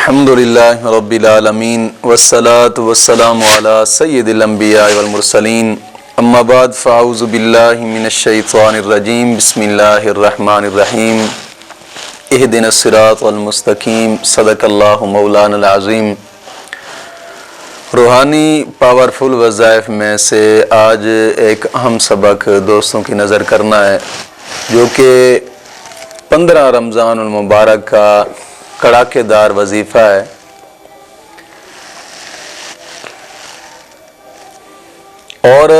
अल्हम्दुलिल्लाहि रब्बिल आलमीन वस्सलातु वस्सलामु अला सय्यिदिल अंबिया वल मुरसलीन अम्मा बाद फ़अऊज़ु बिल्लाहि मिनश शैतानिर रजीम बिस्मिल्लाहिर रहमानिर रहीम इहदिनस सिरातल मुस्तकीम सदक़ल्लाहु मौलानल अज़ीम। रूहानी पावरफुल वज़ाइफ में से आज एक अहम सबक दोस्तों की नज़र करना है, जो कि 15 रमज़ानुल मुबारक का कड़ाकेदार वजीफ़ा है। और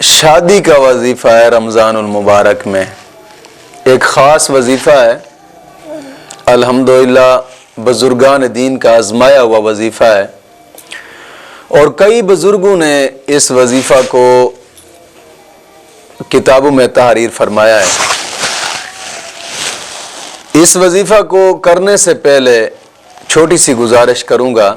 शादी का वजीफ़ा है। रमज़ानुल मुबारक में एक ख़ास वजीफ़ा है। अल्हम्दुलिल्लाह बुज़ुर्गान दीन का आज़माया हुआ वजीफ़ा है और कई बुज़ुर्गों ने इस वजीफ़ा को किताबों में तहरीर फरमाया है। इस वजीफ़ा को करने से पहले छोटी सी गुजारिश करूँगा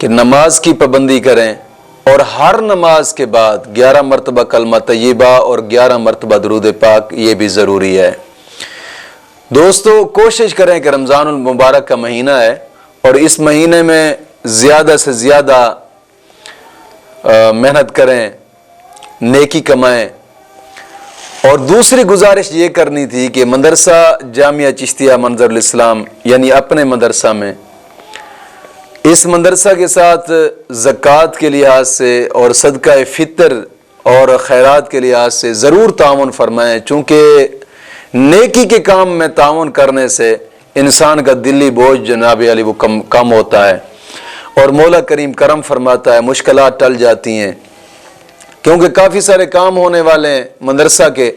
कि नमाज की पाबंदी करें और हर नमाज के बाद 11 मरतबा कलमा तय्यबा और 11 मरतबा दुरूद पाक, ये भी ज़रूरी है। दोस्तों, कोशिश करें कि रमज़ानुल मुबारक का महीना है और इस महीने में ज़्यादा से ज़्यादा मेहनत करें, नेकी कमाएं। और दूसरी गुजारिश ये करनी थी कि मदरसा जामिया चिश्तिया मंज़रुल इस्लाम यानी अपने मदरसा में, इस मदरसा के साथ ज़कात के लिहाज से और सदका फ़ितर और खैरात के लिहाज से ज़रूर ताउन फरमाएँ, चूँकि नेकी के काम में ताउन करने से इंसान का दिली बोझ जनाब अली वो कम होता है और मौला करीम करम फरमाता है, मुश्किलात टल जाती हैं, क्योंकि काफ़ी सारे काम होने वाले हैं मदरसा के।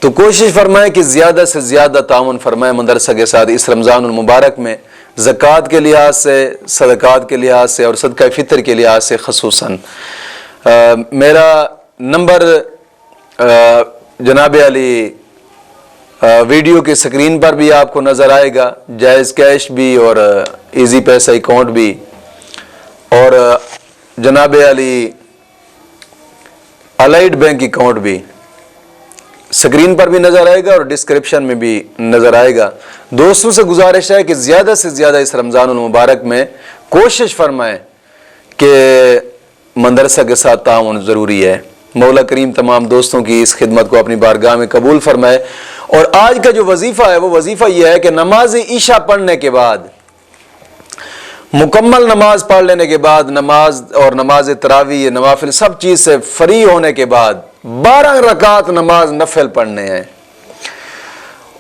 तो कोशिश फरमाएं कि ज़्यादा से ज़्यादा ताउन फरमाएं मदरसा के साथ इस रमज़ानुल मुबारक में, ज़कात के लिहाज से, सदक़ात के लिहाज से और सदका फ़ितर के लिहाज से ख़ुसूसन। मेरा नंबर जनाब अली वीडियो की स्क्रीन पर भी आपको नज़र आएगा, जायज़ कैश भी और इजी पैसा अकाउंट भी, और जनाब अली अलाइड बैंक अकाउंट भी स्क्रीन पर भी नज़र आएगा और डिस्क्रिप्शन में भी नज़र आएगा। दोस्तों से गुजारिश है कि ज़्यादा से ज़्यादा इस रमज़ानुल मुबारक में कोशिश फरमाएं कि मदरसा के साथ ताउन ज़रूरी है। मौला करीम तमाम दोस्तों की इस खिदमत को अपनी बारगाह में कबूल फरमाए। और आज का जो वजीफ़ा है वो वजीफ़ा यह है कि नमाज ईशा पढ़ने के बाद, मुकम्मल नमाज पढ़ लेने के बाद, नमाज और नमाज तरावी नवाफिल सब चीज़ से फ्री होने के बाद 12 रकात नमाज नफिल पढ़ने हैं।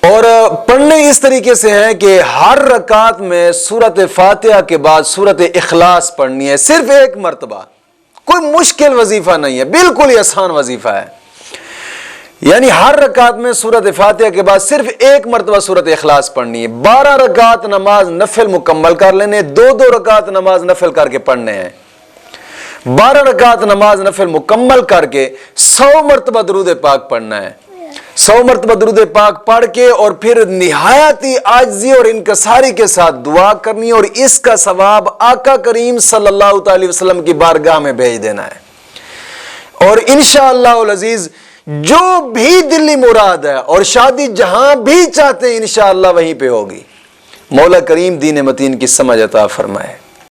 और पढ़ने इस तरीके से हैं कि हर रकात में सूरत फातिहा के बाद सूरत इखलास पढ़नी है, सिर्फ एक मरतबा। कोई मुश्किल वजीफ़ा नहीं है, बिल्कुल ही आसान वजीफ़ा है। यानी हर रकात में सूरत फातिहा के बाद सिर्फ एक मरतबा सूरत इखलास पढ़नी है। 12 रकात नमाज नफिल मुकम्मल कर लेने, 2-2 रकात नमाज नफिल करके पढ़ने हैं। 12 रकात नमाज नफिल मुकम्मल करके 100 मरतबा दुरूद पाक पढ़ना है। 100 मरतबा दुरूद पाक पढ़ के और फिर निहायती आजिज़ी और इनकसारी के साथ दुआ करनी और इसका सवाब आका करीम सल्लल्लाहु अलैहि वसल्लम की बारगाह में भेज देना है। और इंशाअल्लाह अज़ीज़ जो भी दिल्ली मुराद है और शादी जहां भी चाहते हैं इंशाअल्लाह वहीं पे होगी। मौला करीम दीन मतीन की समझ अता फरमाए।